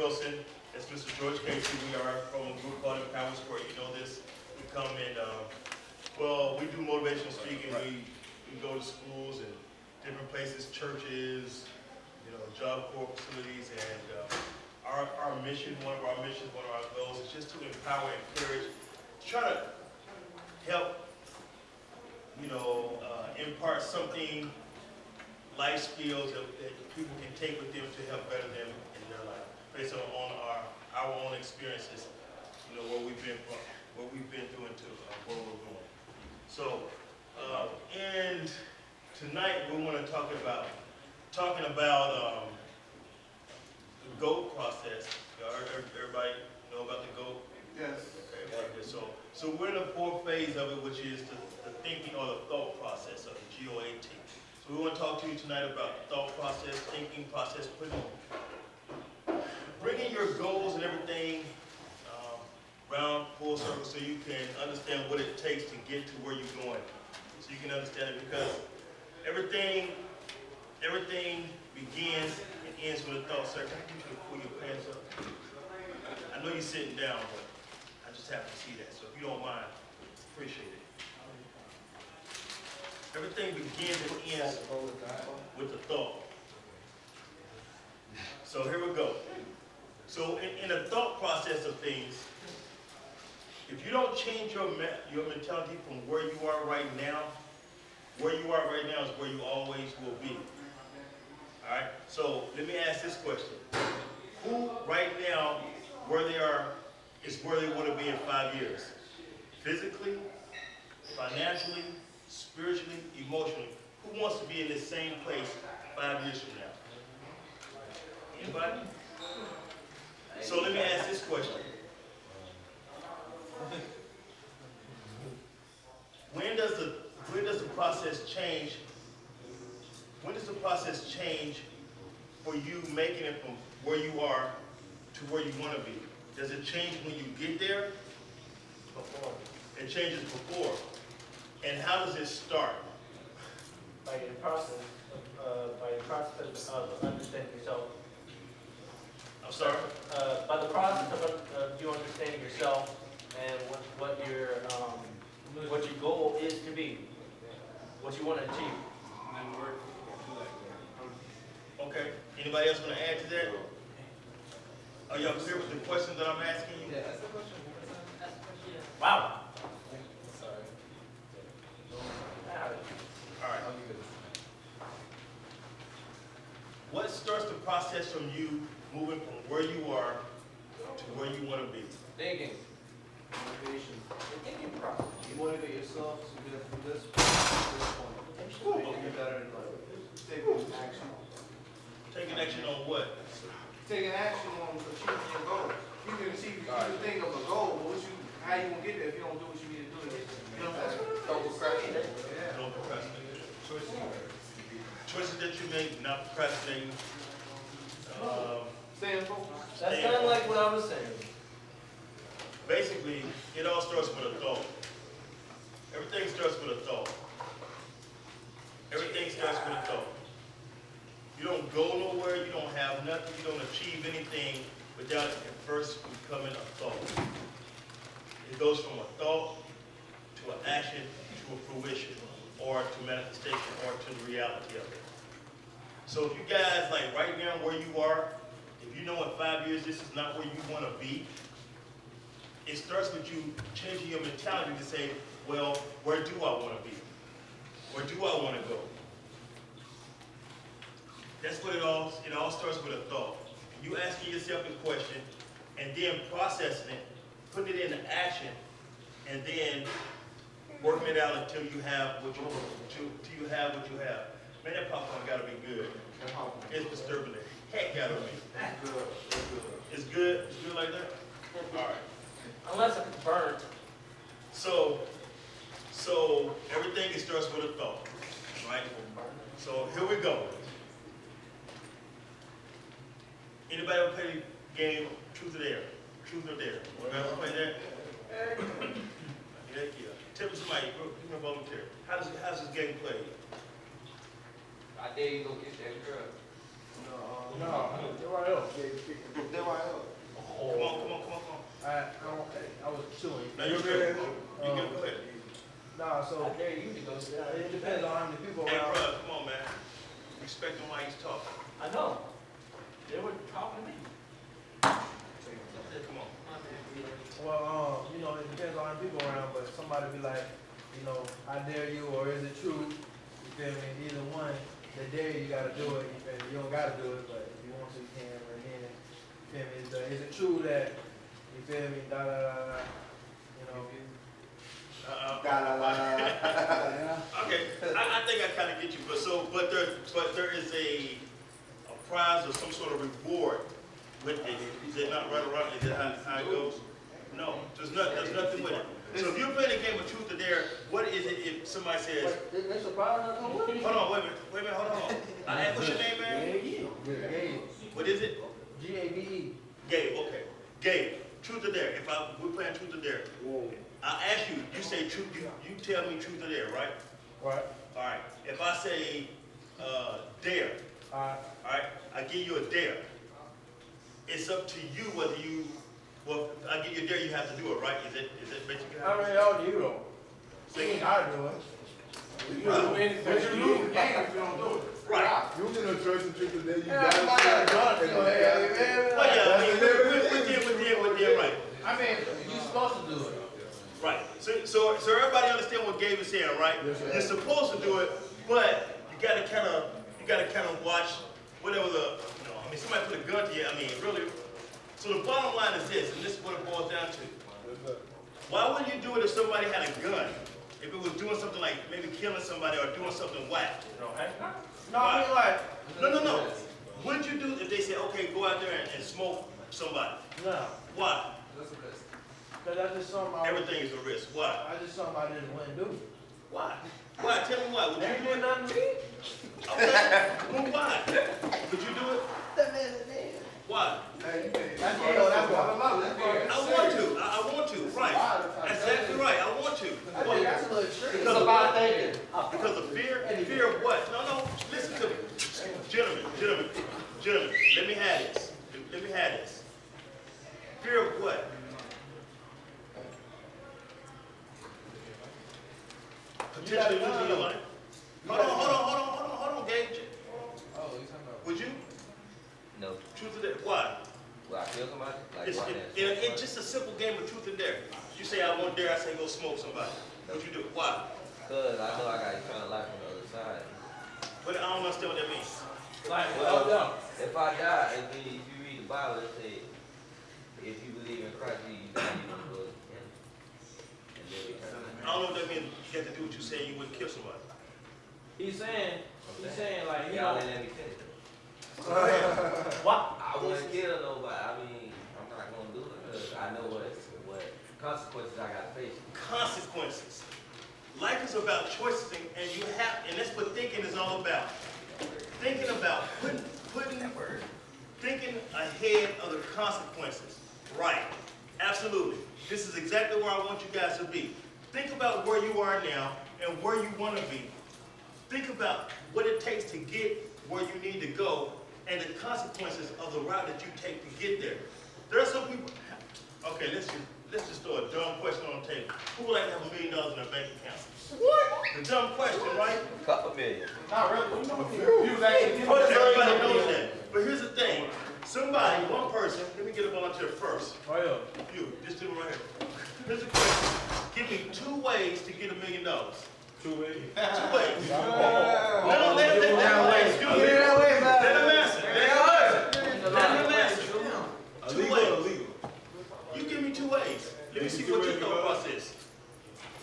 Wilson. That's Mr. George Casey. We are from a group called Empower Square. You know this. We come and, we do motivational speaking. We go to schools and different places, churches, Job Corps facilities, and our mission, one of our goals is just to empower and encourage, to try to help, impart something, life skills that people can take with them to help better them in their life, based on our own experiences, where we've been through and to what we're doing. So, and tonight we want to talk about the GOAT process. Everybody know about the GOAT? Yes. Okay, so we're in the fourth phase of it, which is the thinking or the thought process of the GOAT. So we want to talk to you tonight about the thought process, thinking process, bringing your goals and everything round full circle so you can understand what it takes to get to where you're going. So you can understand it, because everything begins and ends with a thought. Sir, can I get you to pull your pants up? I know you're sitting down, but I just have to see that. So if you don't mind, appreciate it. Everything begins and ends with a thought. So here we go. So in the thought process of things, if you don't change your mentality from where you are right now is where you always will be. All right? So let me ask this question. Who right now, where they are, is where they want to be in 5 years? Physically, financially, spiritually, emotionally. Who wants to be in the same place 5 years from now? Anybody? So let me ask this question. When does the process change? When does the process change for you making it from where you are to where you want to be? Does it change when you get there? Before. It changes before. And how does it start? By the process of understanding yourself. I'm sorry? By the process of you understanding yourself and what your goal is to be, what you want to achieve. Okay. Anybody else want to add to that? Are y'all clear with the questions that I'm asking you? Yeah, that's the question. Wow. Sorry. All right. What starts the process from you moving from where you are to where you want to be? Thinking. Motivation. The thinking process. You motivate yourself to get from this point to this point. So you can get better in life. Taking action. Taking action on what? Taking action on achieving your goal. You can achieve, you can think of a goal, but how you gonna get there if you don't do what you need to do to get there? You know what I'm saying? Don't procrastinate. Yeah. Don't procrastinate. Choices that you make, not procrastinating. Staying focused. That's kind of like what I was saying. Basically, it all starts with a thought. Everything starts with a thought. Everything starts with a thought. You don't go nowhere, you don't have nothing, you don't achieve anything without it first becoming a thought. It goes from a thought to an action to a fruition, or to manifestation, or to the reality of it. So if you guys, like right now where you are, if you know in 5 years this is not where you want to be, it starts with you changing your mentality to say, well, where do I want to be? Where do I want to go? That's what it all starts with a thought. You asking yourself the question, and then processing it, putting it into action, and then working it out until you have what you have. Man, that popcorn gotta be good. It's disturbing the heck out of me. It's good? It's good like that? All right. Unless it's burnt. So everything starts with a thought, right? So here we go. Anybody ever play the game Truth or Dare? Truth or Dare? Anybody ever play that? Heck yeah. Tell me somebody, you can volunteer. How's this game played? I dare you go get that girl. No. There I am. No, you good. You good, go ahead. Nah, so I dare you to go sit down. it depends on how many people Hey, around. bro, come on, man. Respect him while he's talking. I know. They were talking to me. Come on. Well, you know, it depends on how many people around, but somebody be like, you know, I dare you, or is it true? You feel me? Either one, they dare you, you gotta do it. You feel me? You don't gotta do it, but if you want to, you can. And then, you feel me? Is it true that, you feel me? Da da da da. You know. Okay, I think I kind of get you, but there is a prize or some sort of reward with it. Is it not right around? Is it how it goes? No, there's nothing with it. So if you're playing a game of truth or dare, what is it if somebody says, There's a problem that come with it? hold on, wait a minute, hold on. What's your name, man? Gabe. What is it? G-A-B-E. Gabe, okay. Gabe, truth or dare. We're playing truth or dare. I ask you, you say truth, you tell me truth or dare, right? Right. All right. If I say dare, Alright. all right, I give you a dare. It's up to you whether you, well, I give you a dare, you have to do it, right? Is it basically I how it mean, is? all you though. You ain't gotta do it. Right. But you lose the game if you don't do it. Right. You get no choice in truth today. You Yeah, gotta somebody say gotta it. do it. Well, yeah, I mean, we're there, right. I mean, you're supposed to do it. Right. So everybody understand what Gabe is saying, right? Yes, sir. You're supposed to do it, but you gotta kind of watch whatever I mean, somebody put a gun to you. I mean, really. So the bottom line is this, and this is what it boils down to. Why wouldn't you do it if somebody had a gun? If it was doing something like maybe killing somebody or doing something whack? No, I mean like, No. Wouldn't you do if they said, okay, go out there and smoke somebody? no. Why? Cause that's just something I, Everything is a risk. Why? I just something I just wouldn't do. Why? Why? Tell me why. Would They you ain't do doing it? nothing to me. Okay. Well, why? Would you do it? That man's a man. Why? That's that's what I love. I want to. Right. That's exactly right. I want to. I think that's a little extreme. Because of about thinking. Because of fear? Fear of what? No. Listen to me. Gentlemen. Let me have this. Fear of what? Potentially losing your life? Hold on, Gage. Oh, you talking about? Would you? No. Truth or dare? Why? Will I kill somebody? Like, It's, why it's just a simple game of truth and dare. You say I want dare, I say go smoke somebody. What'd you do? Why? Because I know I got eternal life on the other side. But I don't understand what that means. Like, Well, if I die, if you read the Bible, it says, if you believe in Christ, you die, you don't go to heaven. And then we turn I don't know what that means. You have to do what you say you wouldn't kill somebody. he's saying like, you Y'all know, didn't let me finish. what? I wouldn't kill nobody. I mean, I'm not going to do it because I know what consequences I got to face. Consequences. Life is about choices, and you have, and that's what thinking is all about. Thinking about thinking ahead of the consequences. Right. Absolutely. This is exactly where I want you guys to be. Think about where you are now and where you want to be. Think about what it takes to get where you need to go and the consequences of the route that you take to get there. There are some people, okay, let's just throw a dumb question on the table. Who would like to have $1 million in their bank account? What? The dumb question, right? Couple million. Not really. You was actually. Everybody knows that. But here's the thing. Somebody, one person, let me get a volunteer first. Oh yeah. You, this dude right here. Here's the question. Give me 2 ways to get $1 million. 2 ways. 2 ways. No, let him answer. Illegal or illegal? You give me 2 ways. Let me see what your thought process is.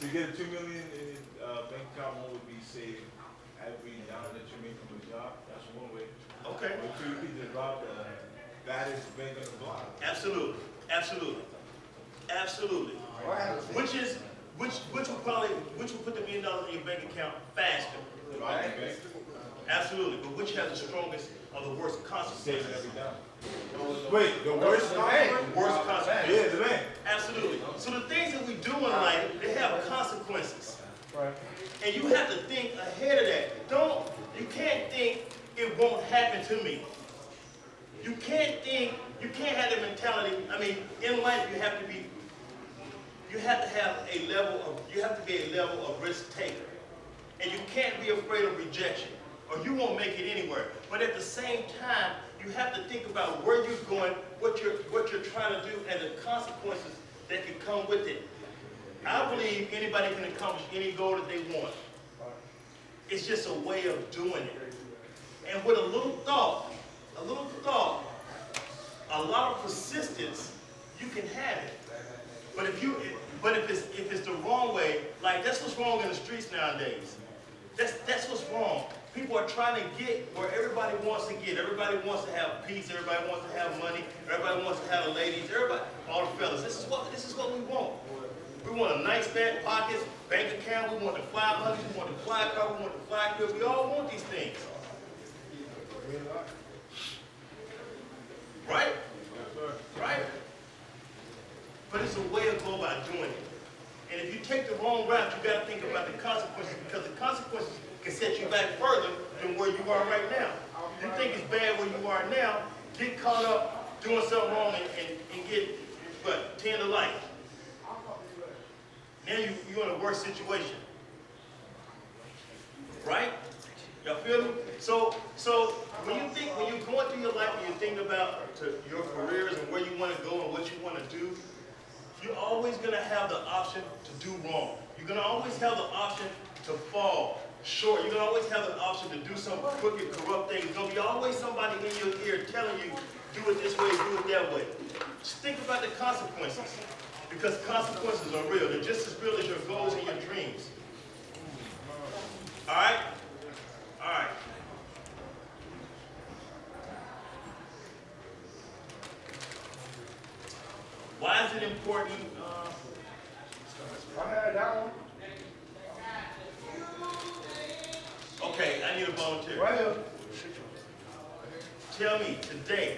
To get $2 million in bank account, one would be save every dollar that you make from a job. That's one way. Okay. Or 2, you could just rob the baddest bank on the block. Absolutely. Which will put the $1 million in your bank account faster? Rob the bank. Absolutely. But which has the strongest or the worst consequences? Saving every dollar. Wait, the worst consequence? Worst consequences. Yeah, the bank. Absolutely. So the things that we do in life, they have consequences. Right. And you have to think ahead of that. You can't think it won't happen to me. You can't have the mentality, I mean, in life you you have to have a level of, you have to be a level of risk taker. And you can't be afraid of rejection, or you won't make it anywhere. But at the same time, you have to think about where you're going, what you're trying to do, and the consequences that can come with it. I believe anybody can accomplish any goal that they want. It's just a way of doing it. And with a little thought, a lot of persistence, you can have it. But if it's the wrong way, like that's what's wrong in the streets nowadays. That's what's wrong. People are trying to get where everybody wants to get. Everybody wants to have peace. Everybody wants to have money. Everybody wants to have the ladies. Everybody, all the fellas. This is what we want. We want a nice back pockets, bank account. We want the fly money. We want the fly car. We want the fly crib. We all want these things, right? Right? But it's a way to go about doing it. And if you take the wrong route, you got to think about the consequences, because the consequences can set you back further than where you are right now. You think it's bad where you are now, get caught up doing something wrong and get, 10 to life. Now you're in a worse situation. Right? Y'all feel me? So when you're going through your life and you're thinking about your careers and where you want to go and what you want to do, you're always going to have the option to do wrong. You're going to always have the option to fall short. You're going to always have the option to do some crooked, corrupt things. There's going to be always somebody in your ear telling you, do it this way, do it that way. Just think about the consequences, because consequences are real. They're just as real as your goals and your dreams. All right? All right. Why is it important? I had that one. Okay, I need a volunteer. Right here. Tell me today,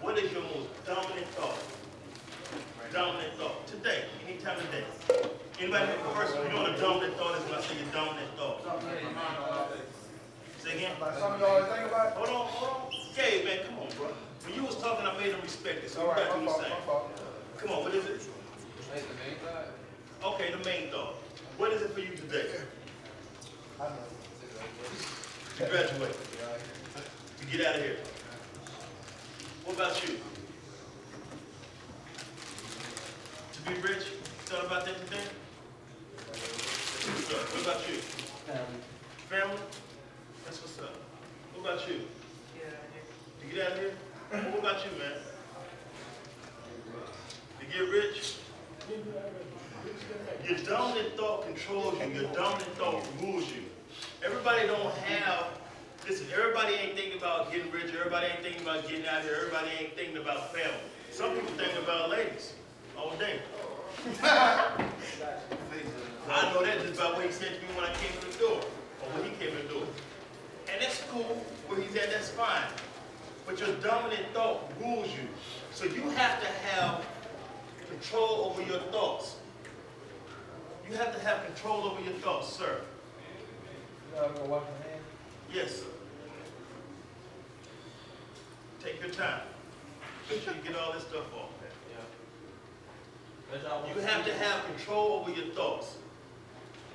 what is your most dominant thought? Dominant thought. Today, anytime today. Anybody first, you know what a dominant thought is when I say your dominant thought? Say again? Like something you always think about? Hold on. Yeah, man, come on, bro. When you was talking, I made them respect it, so you got to do the same. Come on, what is it? Okay, the main thought. What is it for you today? I know. You graduate. You get out of here. What about you? To be rich? Thought about that today? What about you? Family? That's what's up. What about you? You get out of here? What about you, man? You get rich? Your dominant thought controls you. Your dominant thought rules you. Everybody don't have, listen, everybody ain't thinking about getting rich. Everybody ain't thinking about getting out here. Everybody ain't thinking about family. Some people think about ladies all day. I know that just by what he said to me when I came to the door, or when he came to the door. And that's cool, where he's at, that's fine. But your dominant thought rules you. So you have to have control over your thoughts. You have to have control over your thoughts, sir. You gotta go wash your hands. Yes, sir. Take your time. Make sure you get all this stuff off. You have to have control over your thoughts.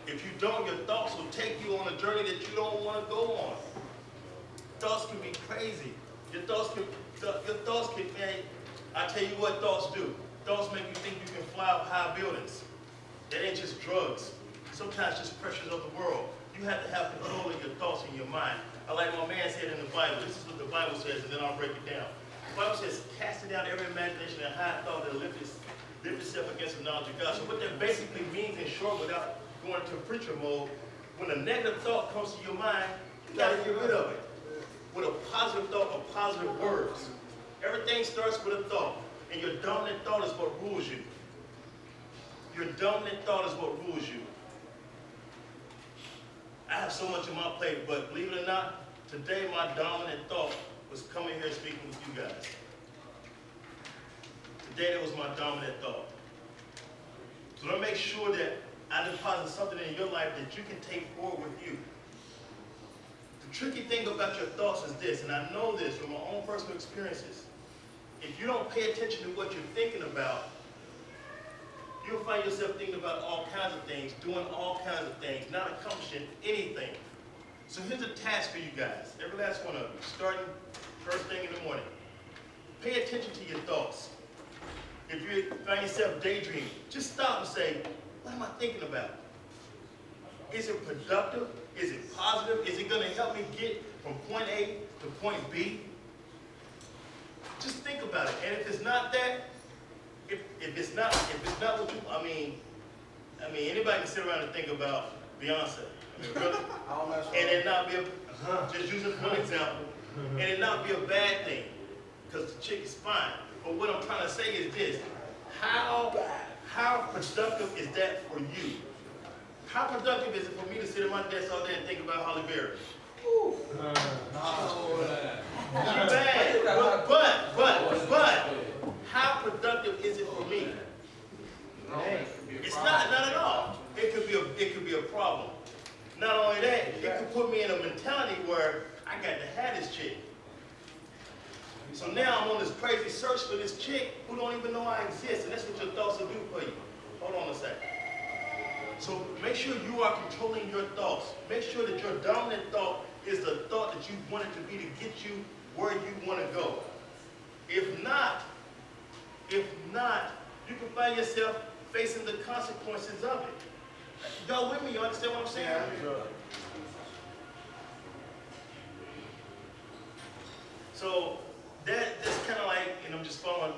If you don't, your thoughts will take you on a journey that you don't want to go on. Thoughts can be crazy. Your thoughts can, man, I tell you what thoughts do. Thoughts make you think you can fly up high buildings. That ain't just drugs. Sometimes just pressures of the world. You have to have control of your thoughts in your mind. I like my man said in the Bible. This is what the Bible says, and then I'll break it down. The Bible says, casting down every imagination and high thought that lift itself against the knowledge of God. So what that basically means, in short, without going to preacher mode, when a negative thought comes to your mind, you got to get rid of it. With a positive thought or positive words. Everything starts with a thought, and your dominant thought is what rules you. Your dominant thought is what rules you. I have so much on my plate, but believe it or not, today my dominant thought was coming here speaking with you guys. Today that was my dominant thought. So let me make sure that I deposit something in your life that you can take forward with you. The tricky thing about your thoughts is this, and I know this from my own personal experiences. If you don't pay attention to what you're thinking about, you'll find yourself thinking about all kinds of things, doing all kinds of things, not accomplishing anything. So here's a task for you guys, every last one of you, starting first thing in the morning. Pay attention to your thoughts. If you find yourself daydreaming, just stop and say, what am I thinking about? Is it productive? Is it positive? Is it going to help me get from point A to point B? Just think about it. And if it's not that, if it's not what you, I mean, anybody can sit around and think about Beyonce. I mean, really, and it not be just using one example, and it not be a bad thing, because the chick is fine. But what I'm trying to say is this: how productive is that for you? How productive is it for me to sit at my desk all day and think about Holly Berry? Bad. But how productive is it for me? It's not at all. It could be a problem. Not only that, it could put me in a mentality where I got to have this chick. So now I'm on this crazy search for this chick who don't even know I exist, and that's what your thoughts will do for you. Hold on a second. So make sure you are controlling your thoughts. Make sure that your dominant thought is the thought that you want it to be to get you where you want to go. If not, you can find yourself facing the consequences of it. Y'all with me? You understand what I'm saying? Yeah, sure. So that's kind of like, and I'm just following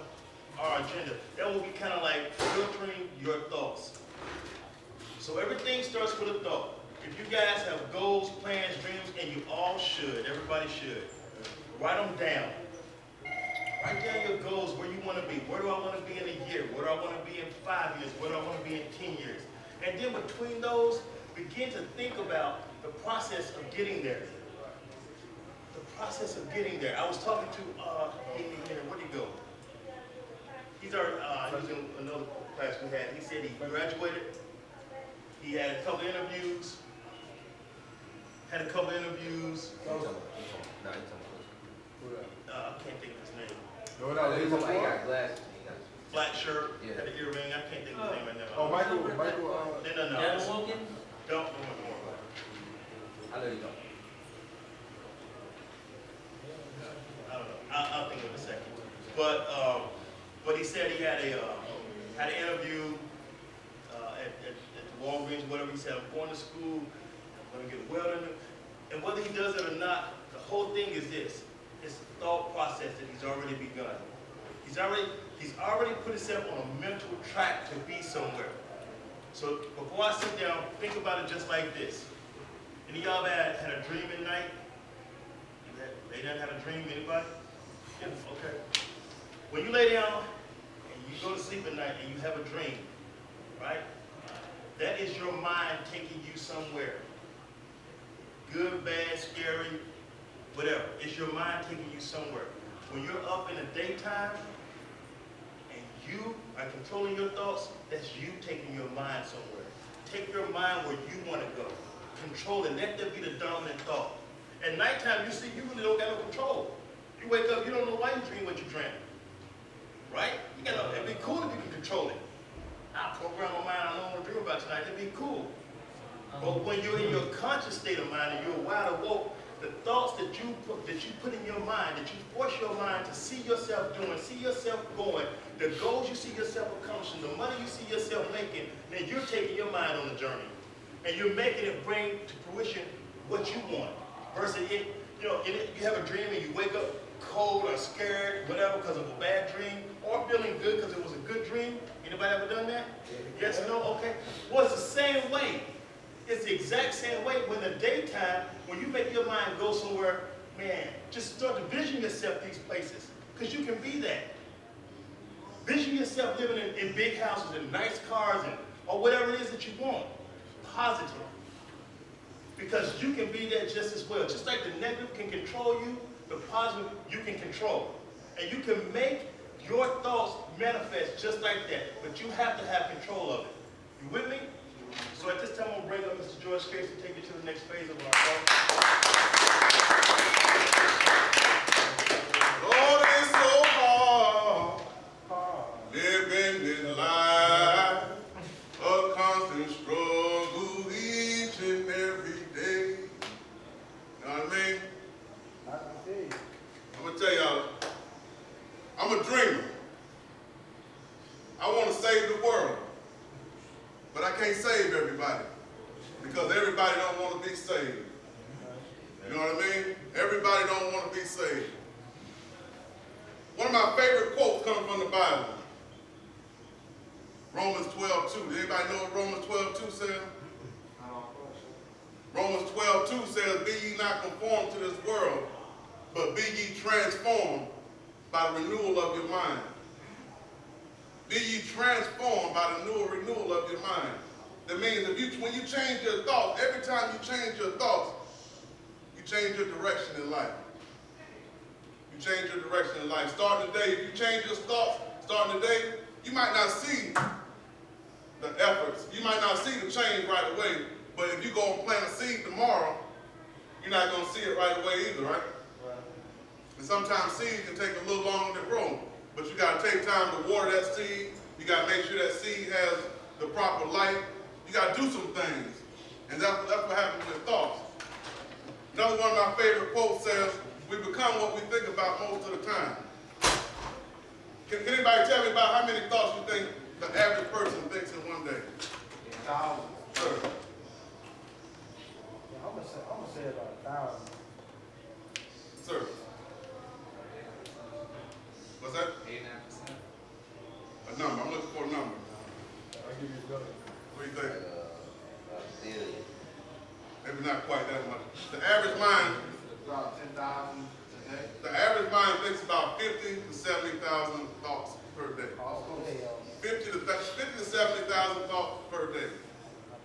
our agenda, that will be kind of like filtering your thoughts. So everything starts with a thought. If you guys have goals, plans, dreams, and you all should, everybody should, write them down. Write down your goals, where you want to be. Where do I want to be in a year? Where do I want to be in 5 years? Where do I want to be in 10 years? And then between those, begin to think about the process of getting there. The process of getting there. I was talking to, where'd he go? He was in another class we had. He said he graduated. He had a couple interviews. I can't think of his name. No, no, He he's got a glasses. Black shirt, Yeah. had an earring. I can't think of his name right now. Oh, Michael. No. Devin Wilkins? Don't. I know you don't. I don't know. I'll think of it in a second. But he said he had an interview at the Walgreens, whatever. He said, I'm going to school, I'm going to get welding. And whether he does it or not, the whole thing is this. It's the thought process that he's already begun. He's already put himself on a mental track to be somewhere. So before I sit down, think about it just like this. Any of y'all had a dream at night? They done had a dream, anybody? Yeah, okay. When you lay down and you go to sleep at night and you have a dream, right? That is your mind taking you somewhere. Good, bad, scary, whatever. It's your mind taking you somewhere. When you're up in the daytime and you are controlling your thoughts, that's you taking your mind somewhere. Take your mind where you want to go. Control it. Let that be the dominant thought. At nighttime, you see, you really don't got no control. You wake up, you don't know why you dream what you dream. Right? It'd be cool if you can control it. I'll program my mind, I don't want to dream about tonight. It'd be cool. But when you're in your conscious state of mind and you're wide awoke, the thoughts that you put in your mind, that you force your mind to see yourself doing, see yourself going, the goals you see yourself accomplishing, the money you see yourself making, then you're taking your mind on the journey. And you're making it bring to fruition what you want. Versus you have a dream and you wake up cold or scared, whatever, because of a bad dream, or feeling good because it was a good dream. Anybody ever done that? Yes or no? Okay. Well, it's the same way. It's the exact same way when the daytime, when you make your mind go somewhere, man, just start to vision yourself these places, because you can be that. Vision yourself living in big houses and nice cars or whatever it is that you want. Positive. Because you can be that just as well. Just like the negative can control you, the positive you can control. And you can make your thoughts manifest just like that. But you have to have control of it. You with me? So at this time, I'm going to bring up Mr. George Case to take you to the next phase of our talk. Lord, it's so hard living this life. I'm a dreamer. I want to save the world. But I can't save everybody. Because everybody don't want to be saved. You know what I mean? Everybody don't want to be saved. One of my favorite quotes comes from the Bible. Romans 12:2. Does anybody know what Romans 12:2 says? Romans 12:2 says, be ye not conformed to this world, but be ye transformed by the renewal of your mind. Be ye transformed by the renewal of your mind. That means when you change your thoughts, every time you change your thoughts, you change your direction in life. You change your direction in life. Starting today, if you change your thoughts, starting today, you might not see the efforts. You might not see the change right away. But if you go and plant a seed tomorrow, you're not going to see it right away either, right? And sometimes seeds can take a little longer to grow. But you got to take time to water that seed. You got to make sure that seed has the proper light. You got to do some things. And that's what happens with thoughts. Another one of my favorite quotes says, we become what we think about most of the time. Can anybody tell me about how many thoughts you think the average person thinks in one day? Thousands. Sure. Yeah, I'm gonna say about 1,000. Sir. What's that? 89%. A number. I'm looking for a number. I'll give you a go. What do you think? Billion. Maybe not quite that much. The average mind, About 10,000 a day. the average mind thinks about 50 to 70,000 thoughts per day. 50 to 70,000 thoughts per day.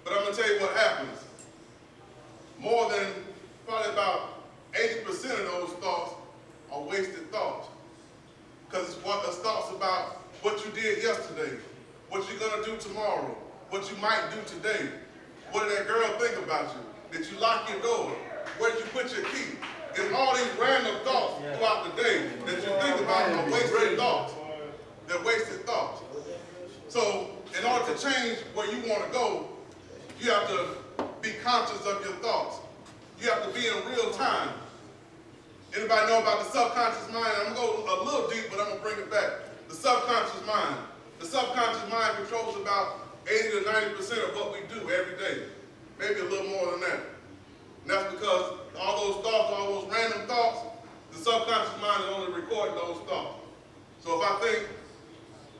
But I'm gonna tell you what happens. More than probably about 80% of those thoughts are wasted thoughts. Because it's thoughts about what you did yesterday, what you're gonna do tomorrow, what you might do today. What did that girl think about you? Did you lock your door? Where did you put your key? And all these random thoughts throughout the day that you think about are wasted thoughts. They're wasted thoughts. So in order to change where you want to go, you have to be conscious of your thoughts. You have to be in real time. Anybody know about the subconscious mind? I'm going to go a little deep, but I'm going to bring it back. The subconscious mind. The subconscious mind controls about 80 to 90% of what we do every day. Maybe a little more than that. And that's because all those thoughts, all those random thoughts, the subconscious mind is only recording those thoughts. So if I think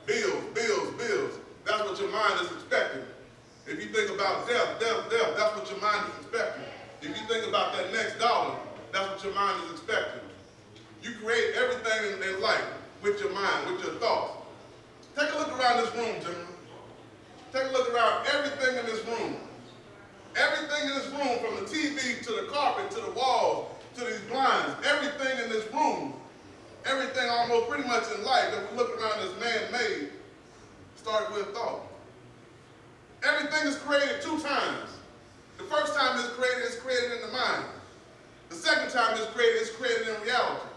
bills, that's what your mind is expecting. If you think about death, that's what your mind is expecting. If you think about that next dollar, that's what your mind is expecting. You create everything in life with your mind, with your thoughts. Take a look around this room, gentlemen. Take a look around everything in this room. Everything in this room, from the TV to the carpet to the walls to these blinds, everything in this room, everything almost pretty much in life that we look around as man-made started with thought. Everything is created 2 times. The first time it's created in the mind. The second time it's created in reality.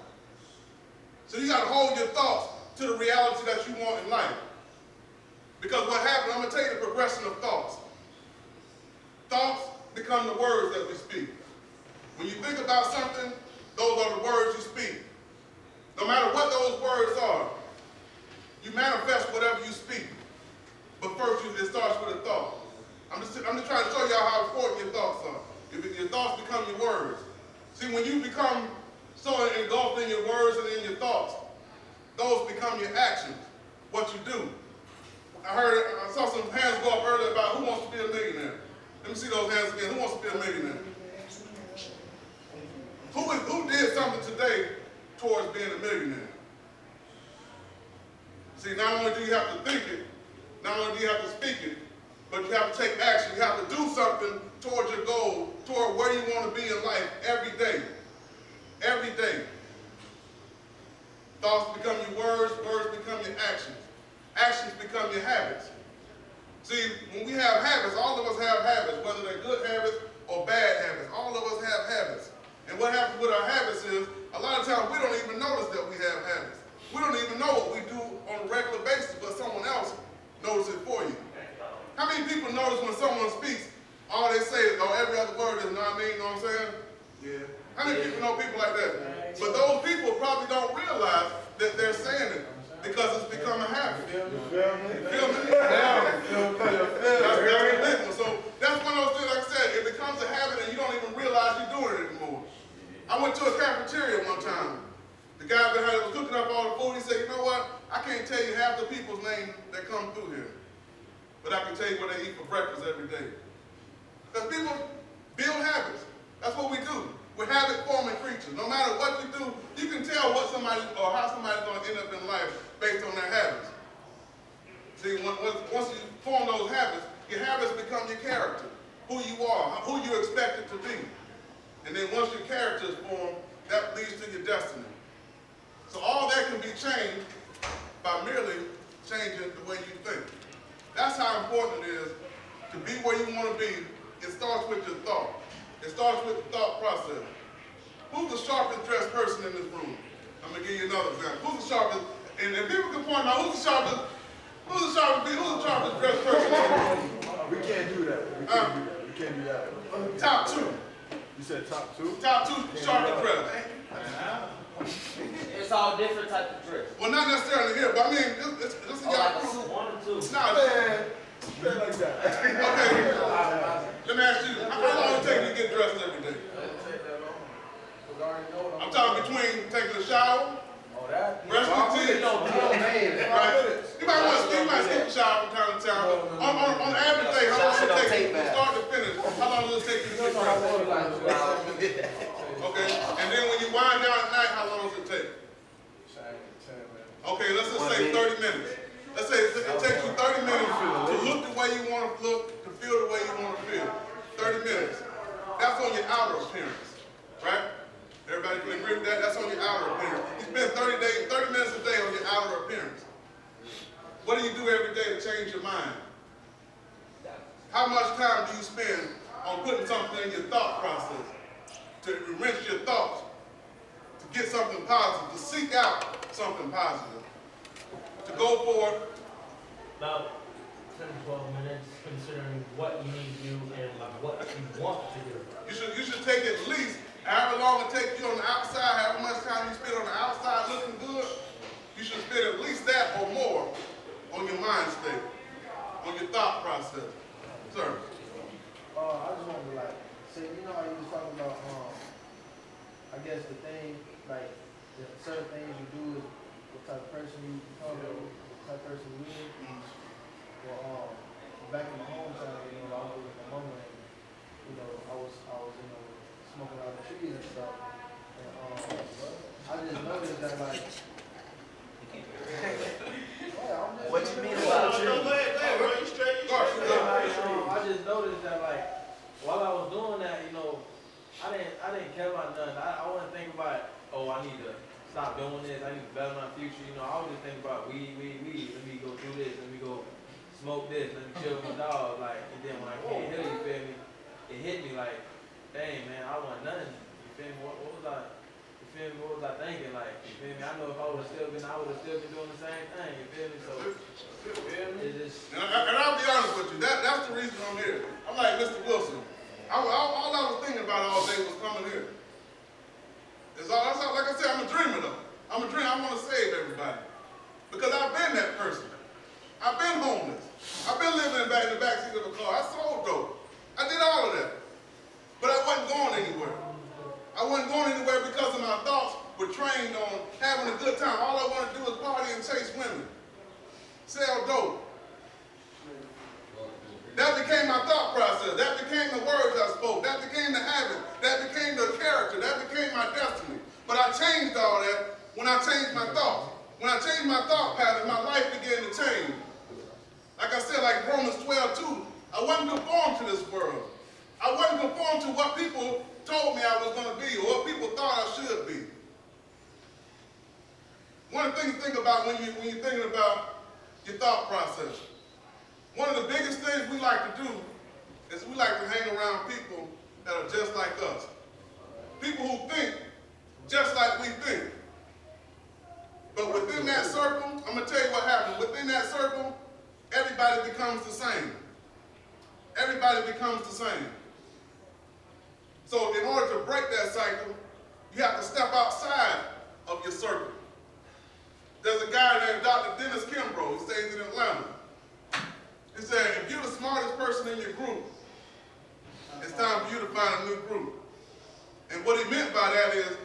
So you got to hold your thoughts to the reality that you want in life. Because what happens, I'm going to tell you the progression of thoughts. Thoughts become the words that we speak. When you think about something, those are the words you speak. No matter what those words are, you manifest whatever you speak. But first, it starts with a thought. I'm just trying to show y'all how important your thoughts are. Your thoughts become your words. See, when you become so engulfed in your words and in your thoughts, those become your actions, what you do. I saw some hands go up earlier about who wants to be a millionaire. Let me see those hands again. Who wants to be a millionaire? Who did something today towards being a millionaire? See, not only do you have to think it, not only do you have to speak it, but you have to take action. You have to do something towards your goal, toward where you want to be in life every day. Every day. Thoughts become your words, words become your actions. Actions become your habits. See, when we have habits, all of us have habits, whether they're good habits or bad habits. All of us have habits. And what happens with our habits is, a lot of times we don't even notice that we have habits. We don't even know what we do on a regular basis, but someone else knows it for you. How many people notice when someone speaks, all they say is, oh, every other word is, you know what I mean, you know what I'm saying? Yeah. How many people know people like that? But those people probably don't realize that they're saying it went to a cafeteria one time. The guy that was cooking up all the food, he said, you know what? I can't tell you half the people's names that come through here. But I can tell you what they eat for breakfast every day. Because people build habits. That's what we do. We're habit-forming creatures. No matter what you do, you can tell what somebody or how somebody's going to end up in life based on their habits. See, once you form those habits, your habits become your character, who you are, who you're expected to be. And then once your character is formed, that leads to your destiny. So all that can be changed by merely changing the way you think. That's how important it is to be where you want to be. It starts with your thought. It starts with the thought process. Who's the sharpest dressed person in this room? I'm going to give you another example. Who's the sharpest, and if people can point out who's the sharpest dressed person in the room? We can't do that. We can't do that. Top two. You said top two? Top two sharpest dressed. It's all different types of dress. Well, not necessarily here, but I mean, this is Oh, y'all like group. 1 or 2. Nah, Man, like that. okay. Let me ask you, how long does it take you to get dressed every day? I'm talking between taking a shower, Oh, that? brushing your teeth. Right. You might want to skip a shower from time to time. On average day, how long does it take you from start to finish? How long does it take you to get dressed? Okay. And then when you wind down at night, how long does it take? Okay, let's just say 30 minutes. Let's say it takes you 30 minutes to look the way you want to look, to feel the way you want to feel. 30 minutes. That's on your outer appearance, right? Everybody can agree with that? That's on your outer appearance. You spend 30 minutes a day on your outer appearance. What do you do every day to change your mind? How much time do you spend on putting something in your thought process? To enrich your thoughts, to get something positive, to seek out something positive, to go for it. About 10 to 12 minutes, considering what you need to do and what you want to do. You should take at least however long it takes you on the outside, however much time you spend on the outside looking good, you should spend at least that or more on your mind state, on your thought process. Sir. I just wanted to say, you know how you was talking about, I guess the thing, like, the certain things you do is what type of person you become, what type of person you is. Well, back in my hometown, you know, I was with my mama and, you know, I was, smoking out the trees and stuff. And, I just noticed that, like, What you mean about Go ahead, bro. You straight. I just noticed that, like, while I was doing that, you know, I didn't care about nothing. I wasn't thinking about, oh, I need to stop doing this. I need to better my future. You know, I was just thinking about weed. Let me go do this. Let me go smoke this. Let me chill with my dog. Like, and then when I came here, you feel me? It hit me like, dang, man, I want nothing. You feel me? What was I? You feel me? What was I thinking? Like, you feel me? I know if I would have still been, doing the same thing. You feel me? So, it's just. And I'll be honest with you, that's the reason I'm here. I'm like Mr. Wilson. All I was thinking about all day was coming here. Like I said, I'm a dreamer though. I'm a dreamer. I want to save everybody. Because I've been that person. I've been homeless. I've been living in the backseat of a car. I sold dope. I did all of that. But I wasn't going anywhere. I wasn't going anywhere because of my thoughts were trained on having a good time. All I want to do is party and chase women. Sell dope. That became my thought process. That became the words I spoke. That became the habit. That became the character. That became my destiny. But I changed all that when I changed my thoughts. When I changed my thought pattern, my life began to change. Like I said, like Romans 12:2, I wasn't conformed to this world. I wasn't conformed to what people told me I was going to be or what people thought I should be. One of the things to think about when you're thinking about your thought process. One of the biggest things we like to do is we like to hang around people that are just like us. People who think just like we think. But within that circle, I'm going to tell you what happens. Within that circle, everybody becomes the same. Everybody becomes the same. So in order to break that cycle, you have to step outside of your circle. There's a guy named Dr. Dennis Kimbrough. He stays in Atlanta. He said, if you're the smartest person in your group, it's time for you to find a new group. And what he meant by that is,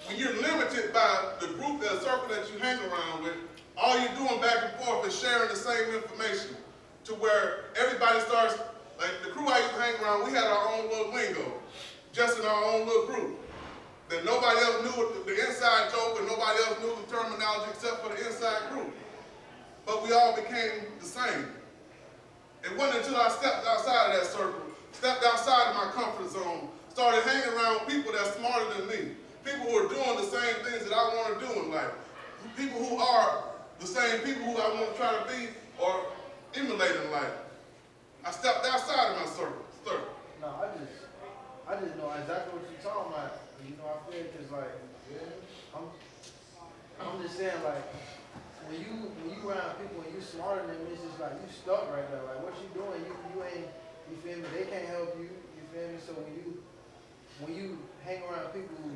when you're limited by the group, the circle that you hang around with, all you're doing back and forth is sharing the same information to where everybody starts, like the crew I used to hang around, we had our own little lingo, just in our own little group. That nobody else knew the inside joke and nobody else knew the terminology except for the inside group. But we all became the same. It wasn't until I stepped outside of that circle, stepped outside of my comfort zone, started hanging around people that's smarter than me, people who are doing the same things that I want to do in life, people who are the same people who I want to try to be or emulate in life. I stepped outside of my circle. No, I just know exactly what you're talking about. You know, I feel just like, I'm just saying, like, when you around people and you smarter than them, it's just like you stuck right there. Like, what you doing? You ain't, you feel me? They can't help you. You feel me? So when you hang around people who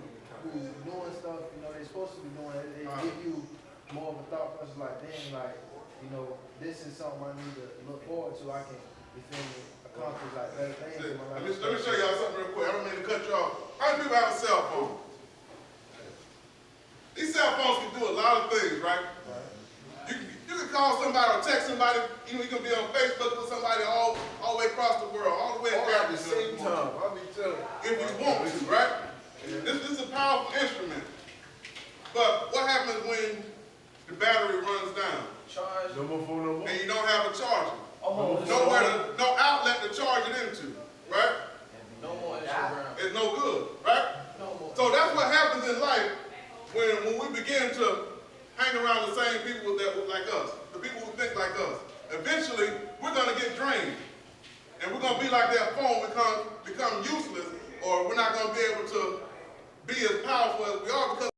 doing stuff, you know, they're supposed to be doing, they give you more of a thought process. Like, dang, like, you know, this is something I need to look forward to. I can, you feel me, accomplish like better things in my life. Let me show y'all something real quick. I don't mean to cut you off. How many people have a cell phone? These cell phones can do a lot of things, right? You can call somebody or text somebody. You can be on Facebook with somebody all the way across the world, all the way All at across the same time. I'll be telling you. if you want to, right? This is a powerful instrument. But what happens when the battery runs down Charge. No more phone, no more. and you don't have a charger? Oh, No outlet to charge it into, right? No more Instagram. It's no good, right? No more. So that's what happens in life when we begin to hang around the same people that look like us, the people who think like us. Eventually, we're going to get drained. And we're going to be like that phone, become useless, or we're not going to be able to be as powerful as we are because